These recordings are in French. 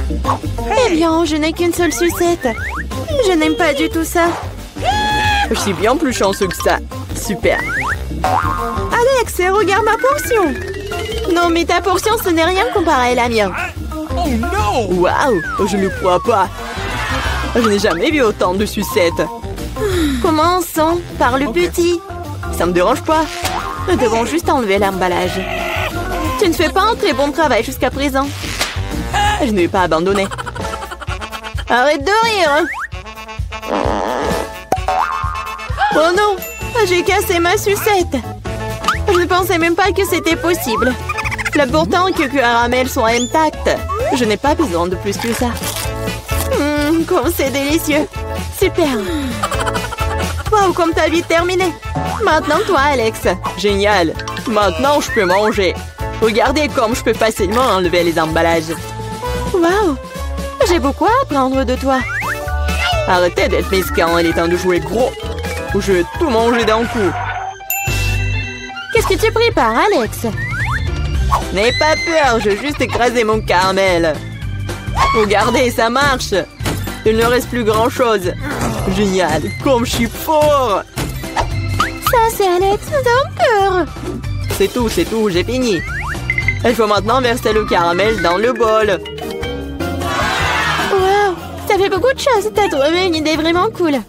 Eh bien, je n'ai qu'une seule sucette. Je n'aime pas du tout ça. Je suis bien plus chanceux que ça. Super. Alex, regarde ma portion. Non, mais ta portion, ce n'est rien comparé à la mienne. Oh non! Waouh, je ne crois pas. Je n'ai jamais vu autant de sucettes. Commençons par le petit. Ça me dérange pas. Nous devons juste enlever l'emballage. Tu ne fais pas un très bon travail jusqu'à présent. Je ne vais pas abandonner. Arrête de rire. Oh non, j'ai cassé ma sucette. Je ne pensais même pas que c'était possible. L'important est que le caramel soit intact. Je n'ai pas besoin de plus que ça. Comme c'est délicieux. Super. Wow, comme t'as vite terminé. Maintenant, toi, Alex. Génial. Maintenant, je peux manger. Regardez comme je peux facilement enlever les emballages. Wow, j'ai beaucoup à apprendre de toi. Arrêtez d'être mesquin, il est temps de jouer gros. Ou je vais tout manger d'un coup. Qu'est-ce que tu prépares, Alex? N'aie pas peur, je vais juste écraser mon caramel. Regardez, ça marche. Il ne reste plus grand-chose. Génial, comme je suis fort. Ça, c'est Alex, j'ai peur. C'est tout, j'ai fini. Il faut maintenant verser le caramel dans le bol. Wow, ça fait beaucoup de choses. T'as trouvé une idée vraiment cool.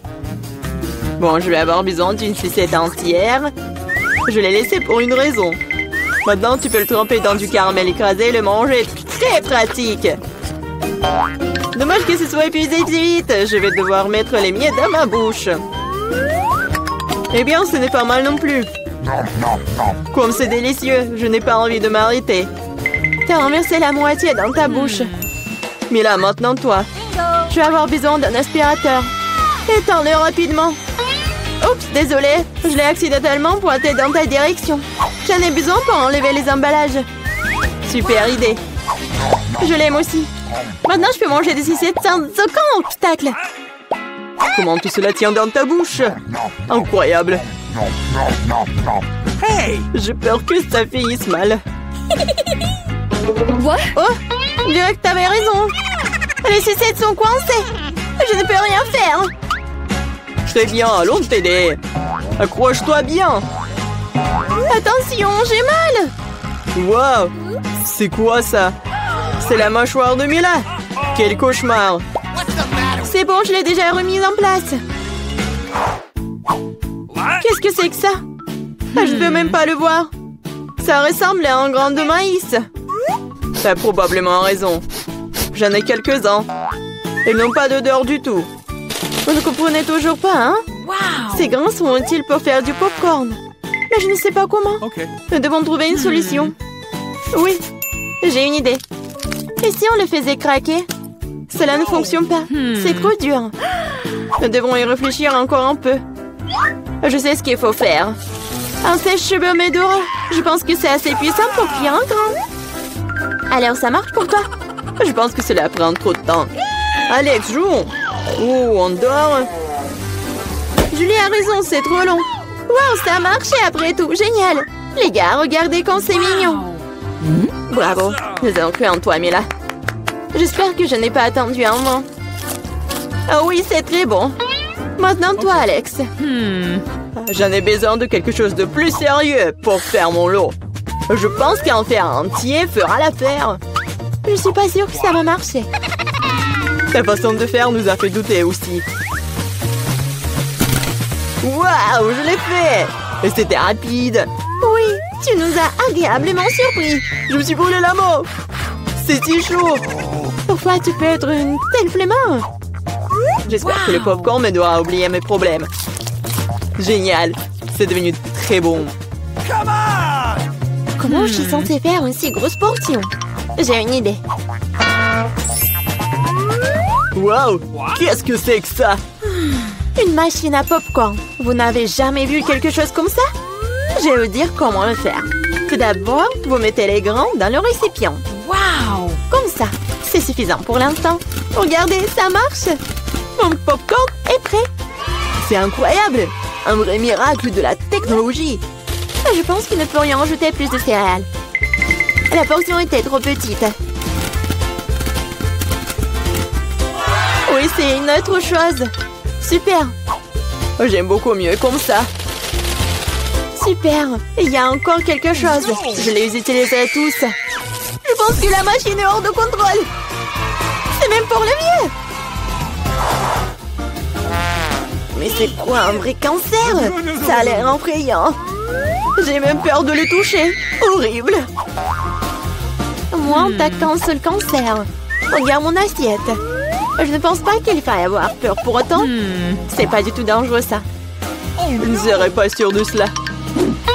Bon, je vais avoir besoin d'une sucette entière. Je l'ai laissée pour une raison. Maintenant, tu peux le tremper dans du caramel écrasé et le manger. Très pratique. Dommage que ce soit épuisé si vite. Je vais devoir mettre les miettes dans ma bouche. Eh bien, ce n'est pas mal non plus. Comme c'est délicieux, je n'ai pas envie de m'arrêter. T'as renversé la moitié dans ta bouche. Mais là, maintenant, toi. Je vais avoir besoin d'un aspirateur. Étends-le rapidement. Oups, désolé. Je l'ai accidentellement pointé dans ta direction. J'en ai besoin pour enlever les emballages. Super idée. Je l'aime aussi. Maintenant, je peux manger des sucettes sans aucun obstacle. Comment tout cela tient dans ta bouche? Incroyable. Hey! J'ai peur que ça finisse mal. What? Oh, je dirais que t'avais raison. Les sucettes sont coincées. Je ne peux rien faire. Très bien, allons t'aider. Accroche-toi bien. Attention, j'ai mal. Wow, c'est quoi ça? C'est la mâchoire de Mila. Quel cauchemar. C'est bon, je l'ai déjà remise en place. Qu'est-ce que c'est que ça? Je ne peux même pas le voir. Ça ressemble à un grain de maïs. T'as probablement raison. J'en ai quelques-uns. Ils n'ont pas d'odeur du tout. Vous ne comprenez toujours pas, hein? Wow! Ces grains sont utiles pour faire du popcorn. Mais je ne sais pas comment. Okay. Nous devons trouver une solution. Oui, j'ai une idée. Et si on le faisait craquer? Cela ne fonctionne pas. C'est trop dur. Nous devons y réfléchir encore un peu. Je sais ce qu'il faut faire. Un sèche-cheveux Medora. Je pense que c'est assez puissant pour cuire un grain. Alors, ça marche pour toi? Je pense que cela prend trop de temps. Alex, jouons. Oh, on dort. Julie a raison, c'est trop long. Wow, ça a marché après tout. Génial. Les gars, regardez comme c'est mignon. Bravo. Nous avons cru en toi, Mila. J'espère que je n'ai pas attendu un moment. Ah oui, c'est très bon. Maintenant, toi, Alex. J'en ai besoin de quelque chose de plus sérieux pour faire mon lot. Je pense qu'en faire un entier fera l'affaire. Je suis pas sûre que ça va marcher. Ta façon de faire nous a fait douter aussi. Waouh, je l'ai fait! Et c'était rapide. Oui, tu nous as agréablement surpris. Je me suis brûlé la main. C'est si chaud. Parfois, tu peux être une telle flemmard. J'espère que le popcorn me doit oublier mes problèmes. Génial. C'est devenu très bon. Come on! Comment je suis censée faire une si grosse portion? J'ai une idée. Waouh! Qu'est-ce que c'est que ça? Une machine à popcorn. Vous n'avez jamais vu quelque chose comme ça? Je vais vous dire comment le faire. Tout d'abord, vous mettez les grains dans le récipient. Wow! Comme ça. C'est suffisant pour l'instant. Regardez, ça marche. Mon popcorn est prêt. C'est incroyable! Un vrai miracle de la technologie. Je pense qu'il ne peut rien ajouter plus de céréales. La portion était trop petite. c'est une autre chose. Super. J'aime beaucoup mieux comme ça. Super. Il y a encore quelque chose. Je les utiliserai tous. Je pense que la machine est hors de contrôle. C'est même pour le mieux. Mais c'est quoi un vrai cancer? Ça a l'air effrayant. J'ai même peur de le toucher. Horrible. Moi, on t'attend sur le cancer. Regarde mon assiette. Je ne pense pas qu'il faille avoir peur pour autant. C'est pas du tout dangereux, ça. Je ne serais pas sûre de cela.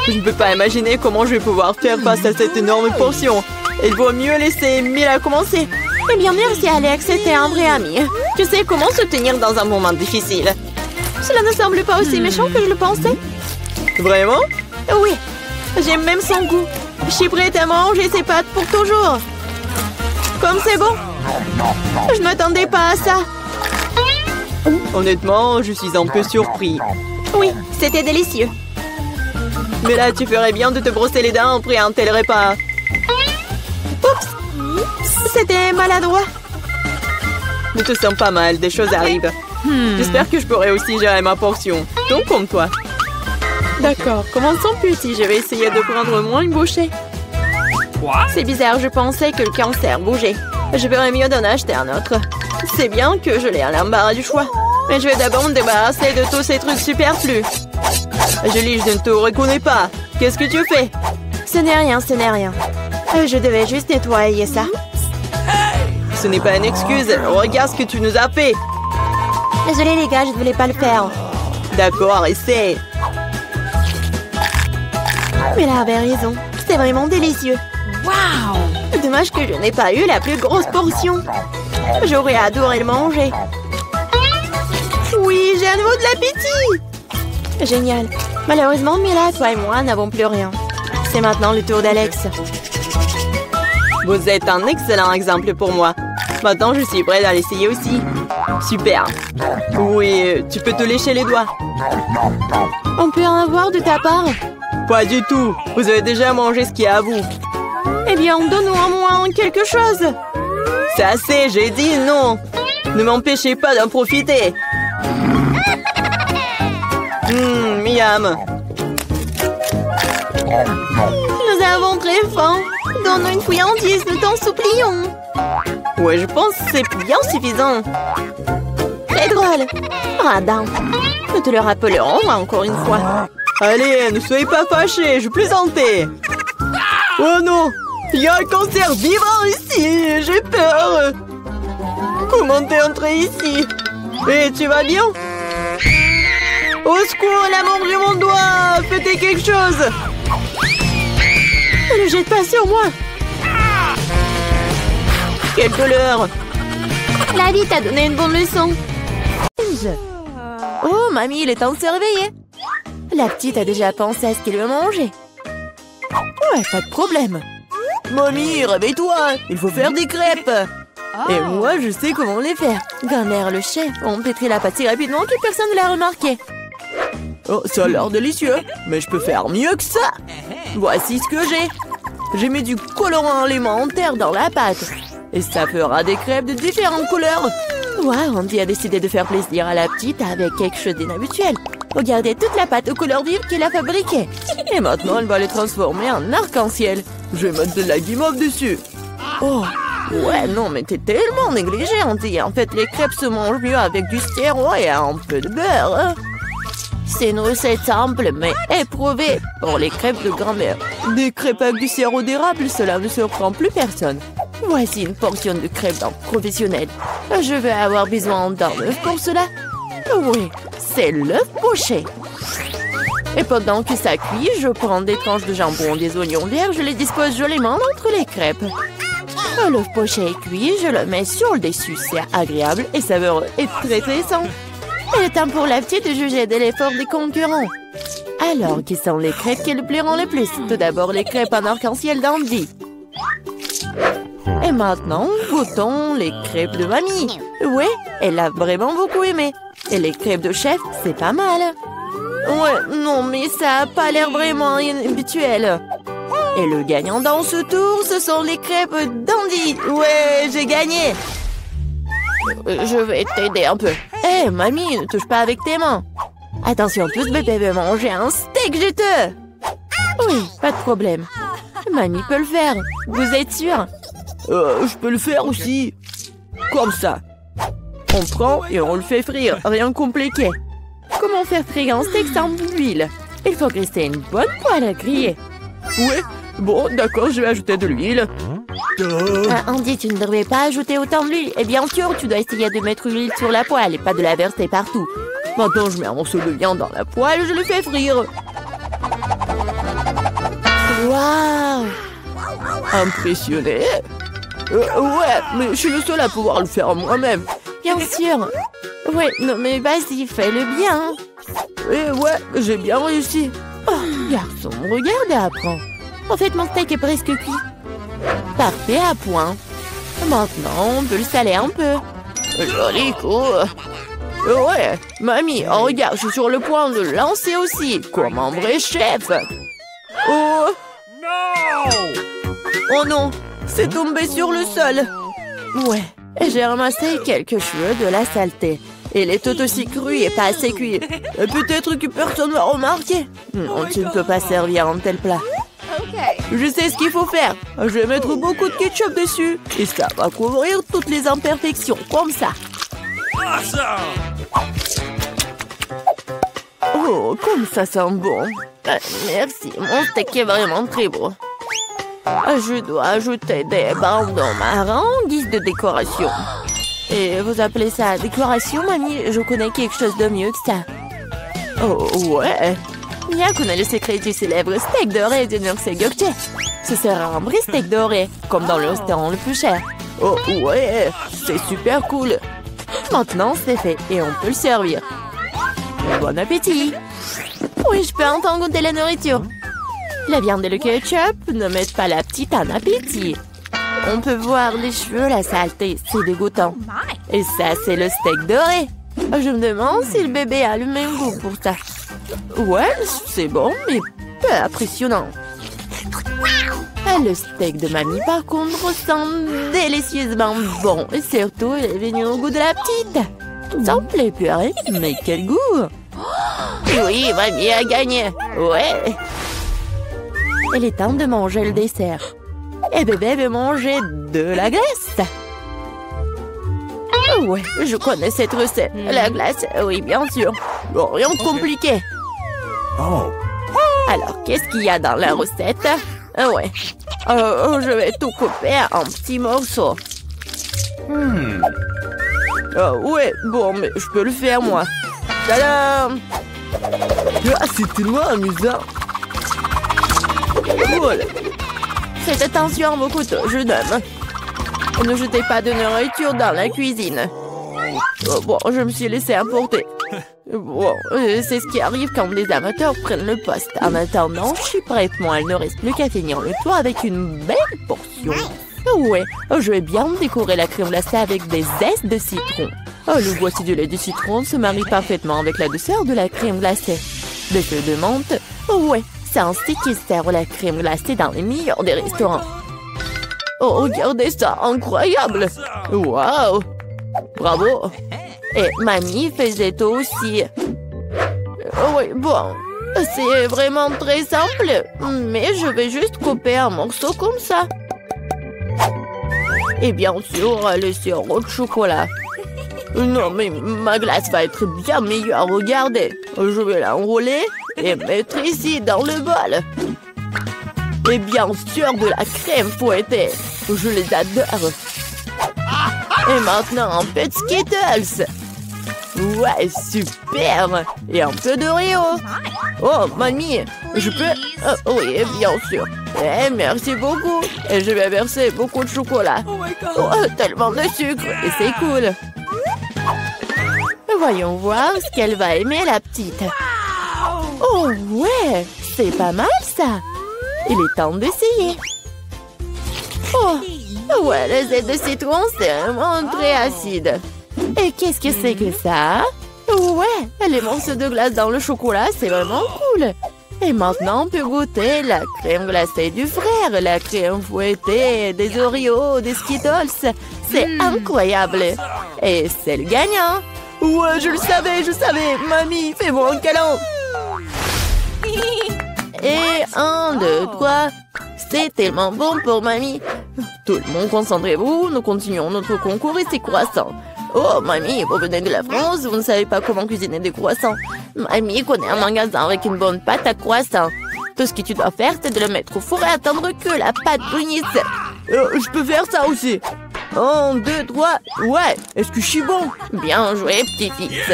Je ne peux pas imaginer comment je vais pouvoir faire face à cette énorme portion. Il vaut mieux laisser Mila commencer. Eh bien, merci Alex, c'était un vrai ami. Tu sais comment se tenir dans un moment difficile. Cela ne semble pas aussi méchant que je le pensais. Vraiment? Oui, j'aime même son goût. Je suis prête à manger ses pâtes pour toujours. Comme c'est bon. Je ne m'attendais pas à ça. Honnêtement, je suis un peu surpris. Oui, c'était délicieux. Mais là, tu ferais bien de te brosser les dents après un tel repas. Oups, c'était maladroit. Ne te sens pas mal, des choses arrivent. J'espère que je pourrai aussi gérer ma portion. Donc comme toi. D'accord, commençons petit. Je vais essayer de prendre moins une bouchée. C'est bizarre, je pensais que le cancer bougeait. Je ferais mieux d'en acheter un autre. C'est bien que je l'ai à l'embarras du choix. Mais je vais d'abord me débarrasser de tous ces trucs superflus. Julie, je ne te reconnais pas. Qu'est-ce que tu fais? Ce n'est rien, ce n'est rien. Je devais juste nettoyer ça. Ce n'est pas une excuse. Regarde ce que tu nous as fait. Désolée les gars, je ne voulais pas le faire. D'accord, essaie. Mais là avait raison. C'est vraiment délicieux. Wow! Dommage que je n'ai pas eu la plus grosse portion. J'aurais adoré le manger. Oui, j'ai à nouveau de l'appétit. Génial. Malheureusement, Mila, toi et moi n'avons plus rien. C'est maintenant le tour d'Alex. Vous êtes un excellent exemple pour moi. Maintenant, je suis prête à l'essayer aussi. Super. Oui, tu peux te lécher les doigts. On peut en avoir de ta part? Pas du tout. Vous avez déjà mangé ce qui est à vous. Eh bien, donne-nous au moins quelque chose. C'est assez, j'ai dit non. Ne m'empêchez pas d'en profiter. Miam. Nous avons très faim. Donne-nous une friandise, nous t'en supplions. Ouais, je pense que c'est bien suffisant. Très drôle. Radin. Nous te le rappellerons encore une fois. Allez, ne soyez pas fâchés, je plaisantais. Oh non, il y a un cancer vivant ici, j'ai peur. Comment t'es entré ici? Et tu vas bien? Au secours, elle a mangé mon doigt. Faites quelque chose. Ne le jette pas sur moi. Quelle douleur. La vie t'a donné une bonne leçon. Oh, mamie, il est temps de se réveiller. La petite a déjà pensé à ce qu'elle veut manger. Ouais, pas de problème. Mamie, réveille-toi, il faut faire des crêpes. Et moi, je sais comment les faire. Grand-mère, le chef, on pétrit la pâte si rapidement que personne ne l'a remarqué. Oh, ça a l'air délicieux, mais je peux faire mieux que ça. Voici ce que j'ai. J'ai mis du colorant alimentaire dans la pâte. Et ça fera des crêpes de différentes couleurs. Wow, Andy a décidé de faire plaisir à la petite avec quelque chose d'inhabituel. Regardez toute la pâte aux couleurs vives qu'il a fabriquée. Et maintenant, elle va les transformer en arc-en-ciel. Je vais mettre de la guimauve dessus. Oh, ouais, non, mais t'es tellement négligée, Andy. En fait, les crêpes se mangent mieux avec du sirop et un peu de beurre. Hein. C'est une recette simple, mais éprouvée pour les crêpes de grand-mère. Des crêpes avec du sirop d'érable, cela ne surprend plus personne. Voici une portion de crêpes d'un professionnel. Je vais avoir besoin d'un œuf pour cela. Oui, c'est l'œuf poché. Et pendant que ça cuit, je prends des tranches de jambon, des oignons verts, je les dispose joliment entre les crêpes. L'œuf poché est cuit, je le mets sur le dessus. C'est agréable et savoureux et très sain. Il est temps pour la petite de juger de l'effort des concurrents. Alors, qui sont les crêpes qui le plairont le plus? Tout d'abord, les crêpes en arc-en-ciel d'Andy. Et maintenant, goûtons les crêpes de mamie. Ouais, elle a vraiment beaucoup aimé. Et les crêpes de chef, c'est pas mal. Ouais, non, mais ça a pas l'air vraiment habituel. Et le gagnant dans ce tour, ce sont les crêpes d'Andy. Ouais, j'ai gagné. Je vais t'aider un peu. Hé, mamie, ne touche pas avec tes mains. Attention, tous bébé veut manger un steak juteux. Oui, pas de problème. Mamie peut le faire. Vous êtes sûr? Je peux le faire aussi. Comme ça. On prend et on le fait frire. Rien de compliqué. Comment faire frire un steak sans l'huile? Il faut glisser une bonne poêle à griller. Ouais, bon, d'accord, je vais ajouter de l'huile. Andy, tu ne devrais pas ajouter autant d'huile. Et bien sûr, tu dois essayer de mettre l'huile sur la poêle et pas de la verser partout. Maintenant, je mets un morceau de viande dans la poêle et je le fais frire. Waouh! Impressionné? Ouais, mais je suis le seul à pouvoir le faire moi-même. Bien sûr. Ouais, non mais vas-y, fais-le bien. Ouais, j'ai bien réussi. Oh, garçon, regarde et apprends. En fait, mon steak est presque cuit. Parfait, à point. Maintenant, on peut le saler un peu. Joli coup. Ouais, mamie, regarde, je suis sur le point de le lancer aussi, comme un vrai chef. Oh! Oh non, c'est tombé sur le sol. Ouais, j'ai ramassé quelques cheveux de la saleté. Il est tout aussi cru et pas assez cuit. Peut-être que personne ne va remarquer. Non, tu ne peux pas servir un tel plat. Je sais ce qu'il faut faire. Je vais mettre beaucoup de ketchup dessus. Et ça va couvrir toutes les imperfections, comme ça. Oh, comme ça sent bon. Merci, mon steak est vraiment très beau. Je dois ajouter des bandeaux marrons en guise de décoration. Et vous appelez ça décoration, mamie? Je connais quelque chose de mieux que ça. Oh, ouais. Mia connaît le secret du célèbre steak doré de Nurse Gökçe. Ce sera un vrai steak doré, comme dans le restaurant le plus cher. Oh, ouais, c'est super cool. Maintenant, c'est fait et on peut le servir. Bon appétit! Oui, je peux enfin goûter la nourriture. La viande et le ketchup ne mettent pas la petite en appétit. On peut voir les cheveux, la saleté, c'est dégoûtant. Et ça, c'est le steak doré. Je me demande si le bébé a le même goût pour ça. Ouais, c'est bon, mais pas impressionnant. Le steak de mamie, par contre, sent délicieusement bon. Et surtout, il est venu au goût de la petite. Ça me plaît, purée. Mais quel goût! Oui, mamie a gagné. Ouais. Il est temps de manger le dessert. Et bébé veut manger de la glace. Ouais, je connais cette recette. La glace, oui, bien sûr. Bon, rien de compliqué. Alors, qu'est-ce qu'il y a dans la recette? Ouais. Je vais tout couper en petits morceaux. Ouais, bon, mais je peux le faire, moi. Tadam! Ah, c'est tellement amusant. Voilà. Faites attention à vos couteaux, jeune homme. Ne jetez pas de nourriture dans la cuisine. Bon, je me suis laissé emporter. Bon, c'est ce qui arrive quand les amateurs prennent le poste. En attendant, je suis prête. Moi, il ne reste plus qu'à finir le tour avec une belle portion. Ouais, je vais bien décorer la crème glacée avec des zestes de citron. Le boîtier du lait de citron se marie parfaitement avec la douceur de la crème glacée. Des feuilles de menthe. Ouais, c'est ainsi qu'ils servent la crème glacée dans les meilleurs des restaurants. Oh, regardez ça, incroyable! Waouh! Bravo! Et mamie faisait tout aussi. Oui, bon, c'est vraiment très simple, mais je vais juste couper un morceau comme ça. Et bien sûr, le sirop de chocolat. Non, mais ma glace va être bien meilleure, regardez. Je vais l'enrouler et mettre ici dans le bol. Et bien sûr, de la crème fouettée. Je les adore. Et maintenant, un peu de Skittles. Ouais, super. Et un peu d'Oreo. Oh, mamie, je peux... oui, bien sûr. Merci beaucoup. Et je vais verser beaucoup de chocolat. Oh, tellement de sucre. Et c'est cool. Voyons voir ce qu'elle va aimer, la petite. Oh, ouais, c'est pas mal, ça. Il est temps d'essayer. Oh, ouais, le zeste de citron, c'est vraiment très acide. Et qu'est-ce que c'est que ça? Ouais, les morceaux de glace dans le chocolat, c'est vraiment cool. Et maintenant, on peut goûter la crème glacée du frère, la crème fouettée, des Oreos, des Skittles. C'est incroyable. Et c'est le gagnant. Ouais, je le savais. Mamie, fais-moi un câlin. Et 1, 2, 3. C'est tellement bon pour mamie. Tout le monde, concentrez-vous. Nous continuons notre concours et c'est croissants. Oh, mamie, vous venez de la France, vous ne savez pas comment cuisiner des croissants. Mamie connaît un magasin avec une bonne pâte à croissants. Tout ce que tu dois faire, c'est de le mettre au four et attendre que la pâte brunisse. Je peux faire ça aussi. 1, 2, 3. Ouais, est-ce que je suis bon? Bien joué, petit-fils.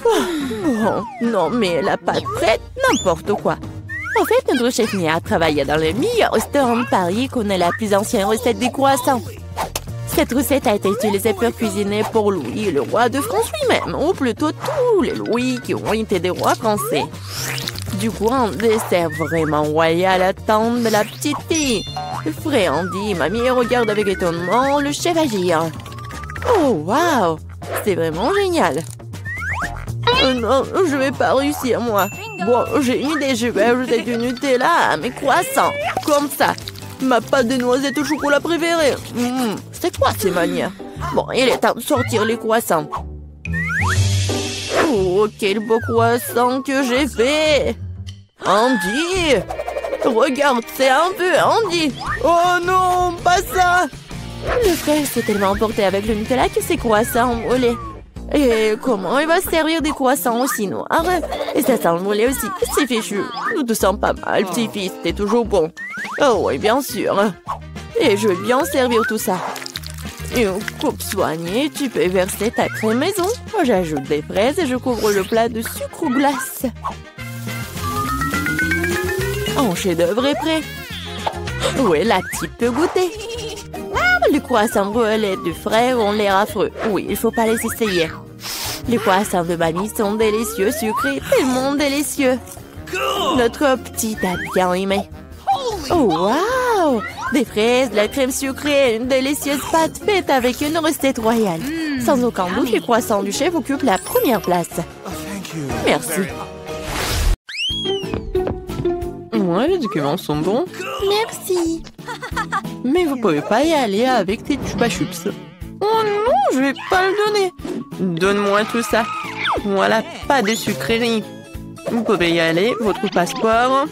Oh, non, mais la pâte prête, n'importe quoi. En fait, notre chef Mia travaille dans le meilleur restaurant de Paris et connaît la plus ancienne recette des croissants. Cette recette a été utilisée pour cuisiner pour Louis, le roi de France lui-même, ou plutôt tous les Louis qui ont été des rois français. Du coup, un dessert vraiment royal attend de la petite fille. Frais Andy, mamie regarde avec étonnement le chef agir. Oh, waouh! C'est vraiment génial! Non, je vais pas réussir, moi. Bon, j'ai une idée, je vais ajouter du Nutella à mes croissants. Comme ça. Ma pâte de noisettes au chocolat préférée. C'est quoi ces manières? Bon, il est temps de sortir les croissants. Oh, quel beau croissant que j'ai fait! Andy! Regarde, c'est un peu Andy! Oh non, pas ça! Le frère s'est tellement emporté avec le Nutella que ses croissants ont brûlé. Et comment il va se servir des croissants aussi noirs? Et ça sent le brûlé aussi. C'est fichu. Nous te sens pas mal, petit-fils. T'es toujours bon. Oh oui, bien sûr. Et je vais bien servir tout ça. Une coupe soignée, tu peux verser ta crème maison. J'ajoute des fraises et je couvre le plat de sucre ou glace. Un chef-d'œuvre est prêt. Oui, la petite peut goûter. Les croissants brûlés du frère ont l'air affreux. Oui, il faut pas les essayer. Les croissants de mamie sont délicieux, sucrés, tellement délicieux. Notre petite a bien aimé. Oh, waouh! Des fraises, de la crème sucrée, une délicieuse pâte faite avec une recette royale. Sans aucun doute, les croissants du chef occupent la première place. Merci. Ouais, les documents sont bons. Merci. Mais vous pouvez pas y aller avec tes chupa chups. Oh non, je vais pas le donner. Donne-moi tout ça. Voilà, pas de sucrerie. Vous pouvez y aller, votre passeport.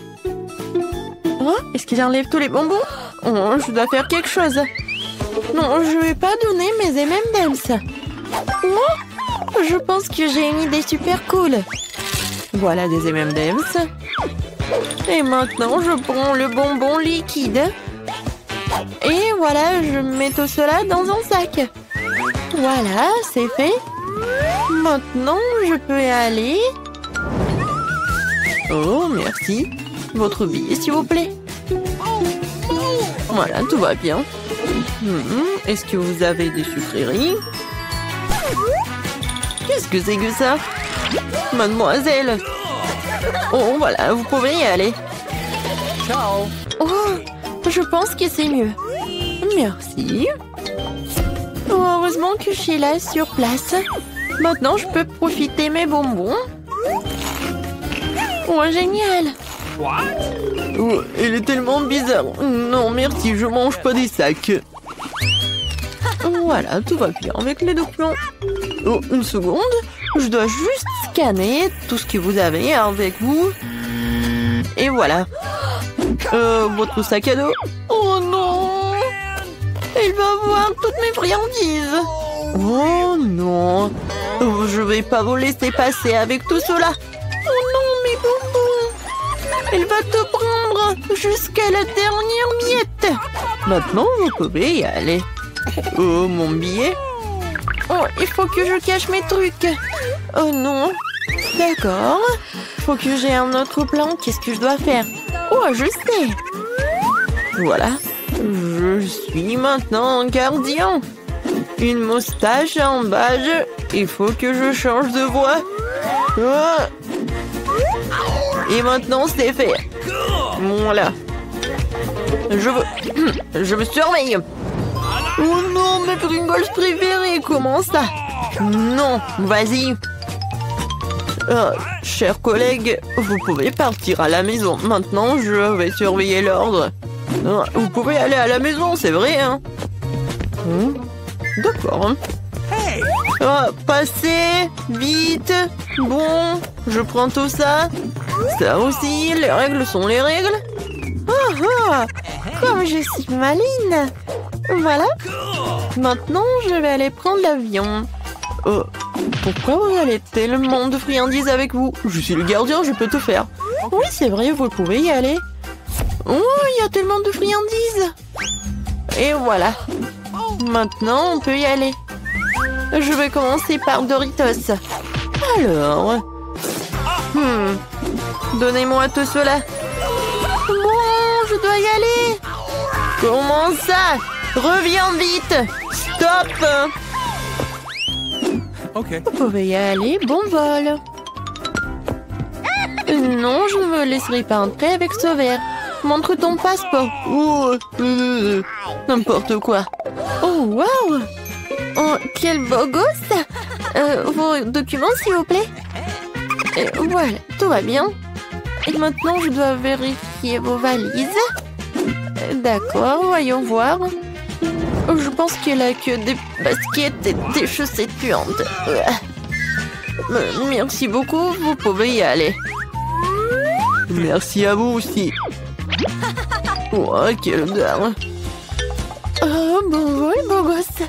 Oh, est-ce qu'il enlève tous les bonbons? Oh, je dois faire quelque chose. Non, je vais pas donner mes M&M's. Oh, je pense que j'ai une idée super cool. Voilà des M&M's. Et maintenant, je prends le bonbon liquide. Et voilà, je mets tout cela dans un sac. Voilà, c'est fait. Maintenant, je peux y aller. Oh, merci. Votre billet, s'il vous plaît. Voilà, tout va bien. Est-ce que vous avez des sucreries? Qu'est-ce que c'est que ça? Mademoiselle. Oh, voilà, vous pouvez y aller. Ciao. Oh, je pense que c'est mieux. Merci. Oh, heureusement que je suis là sur place. Maintenant, je peux profiter mes bonbons. Oh, génial. Oh, il est tellement bizarre. Non, merci, je mange pas des sacs. Voilà, tout va bien avec les documents. Oh, une seconde. Je dois juste scanner tout ce que vous avez avec vous. Et voilà. Votre sac à dos. Oh non! Il va voir toutes mes friandises. Oh non! Je vais pas vous laisser passer avec tout cela. Oh non, mes bonbons! Il va te prendre jusqu'à la dernière miette. Maintenant, vous pouvez y aller. Oh, mon billet. Oh, il faut que je cache mes trucs. Oh non. D'accord. Faut que j'ai un autre plan. Qu'est-ce que je dois faire? Oh, je sais. Voilà. Je suis maintenant un gardien. Une moustache en badge. Il faut que je change de voix. Oh. Et maintenant, c'est fait. Voilà. Je me surveille. Oh non, mes Pringles préférés, comment ça? Non, vas-y. Chers collègues, vous pouvez partir à la maison. Maintenant, je vais surveiller l'ordre. Vous pouvez aller à la maison, c'est vrai, hein? D'accord. Hey! Oh, passez! Vite! Bon, je prends tout ça. Ça aussi, les règles sont les règles. Comme je suis maline. Voilà. Maintenant, je vais aller prendre l'avion. Pourquoi vous avez tellement de friandises avec vous? Je suis le gardien, je peux tout faire. Oui, c'est vrai, vous pouvez y aller. Oh, il y a tellement de friandises. Et voilà. Maintenant, on peut y aller. Je vais commencer par Doritos. Alors... Donnez-moi tout cela. Bon, je dois y aller. Comment ça? Reviens vite. Stop. Okay. Vous pouvez y aller, bon vol. Non, je ne me laisserai pas entrer avec ce verre. Montre ton passeport. N'importe quoi. Oh, wow. Oh, quel beau gosse. Vos documents, s'il vous plaît. Voilà, tout va bien. Et maintenant, je dois vérifier vos valises. D'accord, voyons voir. Je pense qu'il a que des baskets et des chaussettes puantes. Merci beaucoup, vous pouvez y aller. Merci à vous aussi. Oh, quelle odeur. Oh, bon vol, beau gosse.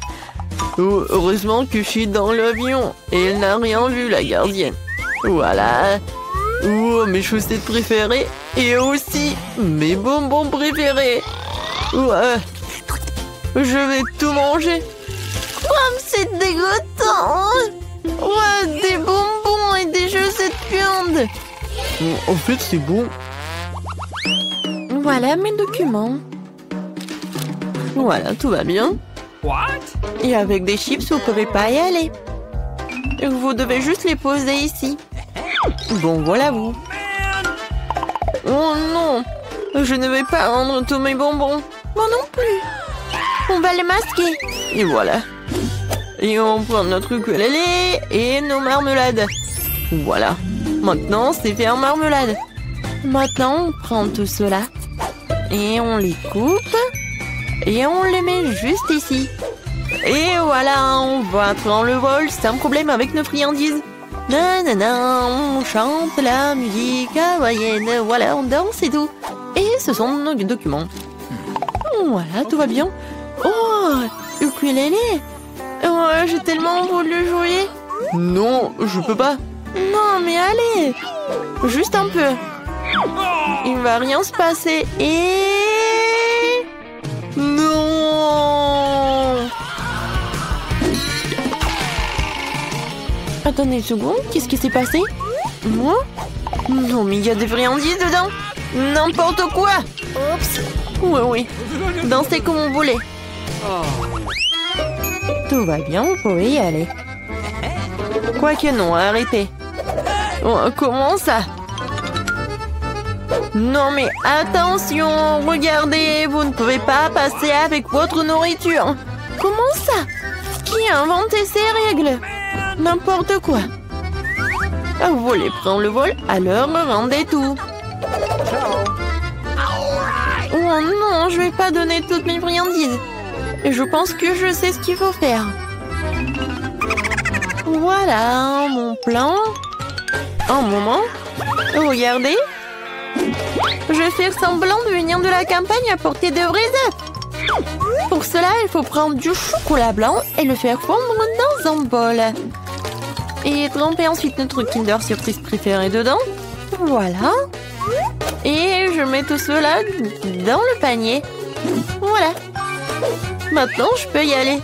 Oh, heureusement que je suis dans l'avion et elle n'a rien vu, la gardienne. Voilà. Oh, mes chaussettes préférées et aussi mes bonbons préférés. Ouais. Je vais tout manger. Oh, c'est dégoûtant. Ouais, des bonbons et des chaussettes puantes. En fait, c'est bon. Voilà mes documents. Voilà, tout va bien. What? Et avec des chips, vous pouvez pas y aller. Vous devez juste les poser ici. Bon, voilà vous. Oh non, je ne vais pas rendre tous mes bonbons. Moi non plus. On va les masquer. Et voilà. Et on prend notre ukulélé et nos marmelades. Voilà. Maintenant, c'est fait en marmelade. Maintenant, on prend tout cela. Et on les coupe. Et on les met juste ici. Et voilà, on va prendre le vol sans problème avec nos friandises. Nanana, on chante la musique hawaïenne. Voilà, on danse et tout. Et ce sont nos documents. Voilà, tout va bien. Oh, ukulélé. Oh, j'ai tellement voulu jouer. Non, je peux pas. Non, mais allez. Juste un peu. Il va rien se passer. Et... Non. Attendez une seconde, qu'est-ce qui s'est passé? Moi? Non, mais il y a des friandises dedans. N'importe quoi. Oups. Oui. Dansez comme vous voulez. Tout va bien, vous pouvez y aller. Quoique non, arrêtez. Oh, comment ça? Non mais attention, regardez, vous ne pouvez pas passer avec votre nourriture. Comment ça? Qui a inventé ces règles? N'importe quoi. Vous voulez prendre le vol? Alors rendez tout. Oh non, je vais pas donner toutes mes friandises. Je pense que je sais ce qu'il faut faire. Voilà mon plan. Un moment. Regardez. Je vais faire semblant de venir de la campagne apporter de vrais œufs. Pour cela, il faut prendre du chocolat blanc et le faire fondre dans un bol. Et tremper ensuite notre Kinder Surprise préféré dedans. Voilà. Et je mets tout cela dans le panier. Voilà. Maintenant, je peux y aller.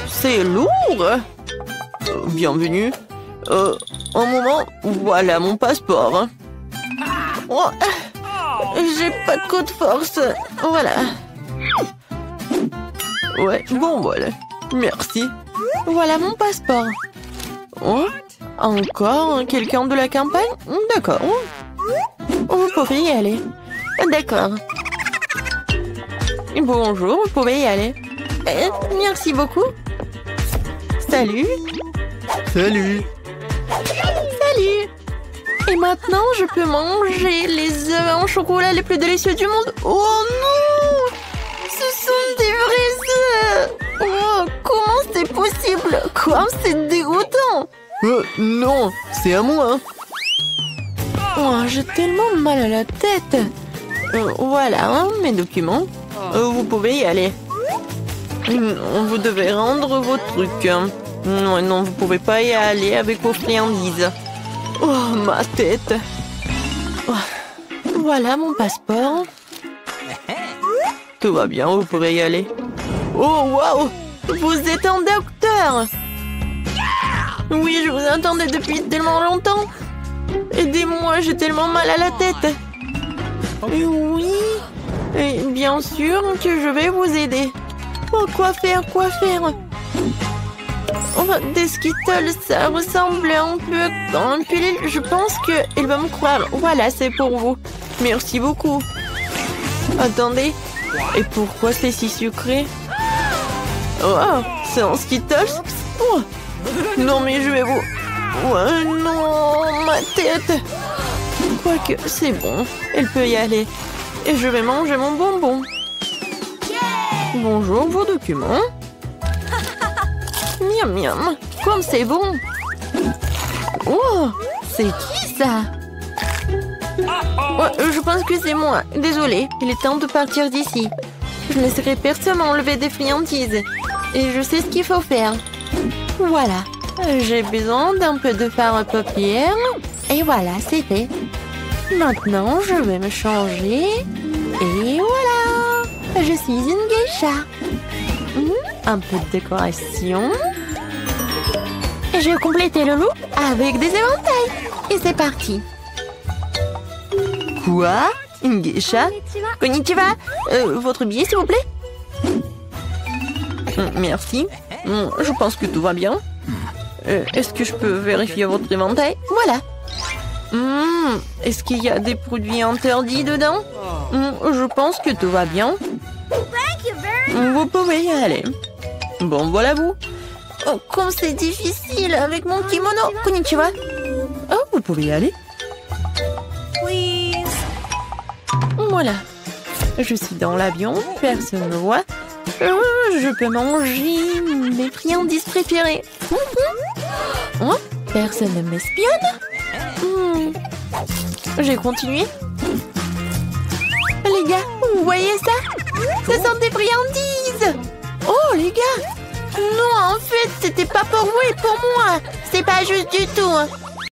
C'est lourd. Bienvenue. Un moment. Voilà mon passeport. Oh, j'ai pas de coup de force. Voilà. Ouais, bon voilà. Merci. Voilà mon passeport. Oh, encore quelqu'un de la campagne? D'accord. Vous pouvez y aller. D'accord. Bonjour, vous pouvez y aller. Merci beaucoup. Salut. Salut. Salut. Et maintenant, je peux manger les œufs en chocolat les plus délicieux du monde. Oh non! Ce sont des vrais œufs! Oh, comment c'est possible? Quoi? C'est dégoûtant! Non, c'est à moi. Oh, j'ai tellement mal à la tête. Voilà, hein, mes documents. Vous pouvez y aller. Non, vous devez rendre vos trucs. Non, non, vous pouvez pas y aller avec vos friandises. Oh, ma tête. Oh, voilà mon passeport. Tout va bien, vous pouvez y aller. Oh, waouh! Vous êtes un docteur! Oui, je vous attendais depuis tellement longtemps. Aidez-moi, j'ai tellement mal à la tête. Oui, et bien sûr que je vais vous aider. Oh, quoi faire? Oh, des Skittles, ça ressemble un peu à un pilule. Je pense qu'il va me croire. Voilà, c'est pour vous. Merci beaucoup. Attendez, et pourquoi c'est si sucré? Oh, c'est un Skittles? Oh. Non, mais je vais vous... Ouais, non, ma tête. Quoique, c'est bon, elle peut y aller. Et je vais manger mon bonbon. Bonjour, vos documents. Miam, miam, comme c'est bon. Oh, c'est qui ça? Oh, je pense que c'est moi. Désolée, il est temps de partir d'ici. Je ne laisserai personne enlever des friandises. Et je sais ce qu'il faut faire. Voilà. J'ai besoin d'un peu de fard à paupières. Et voilà, c'est fait. Maintenant, je vais me changer. Et voilà. Je suis une geisha. Un peu de décoration. Et je vais compléter le look avec des éventails. Et c'est parti. Quoi? Une geisha? Konnichiwa. Votre billet, s'il vous plaît? Merci. Je pense que tout va bien. Est-ce que je peux vérifier votre éventail? Voilà. Est-ce qu'il y a des produits interdits dedans? Je pense que tout va bien. Vous pouvez y aller. Bon, voilà vous. Oh, comme c'est difficile avec mon kimono. Konnichiwa. Oh, vous pouvez y aller. Please. Voilà. Je suis dans l'avion, personne ne me voit. Je peux manger mes friandises préférées. Oh, personne ne m'espionne. J'ai continué. Les gars, vous voyez ça? Ce sont des friandises. Oh, les gars. Non, en fait, c'était pas pour vous et pour moi. C'est pas juste du tout.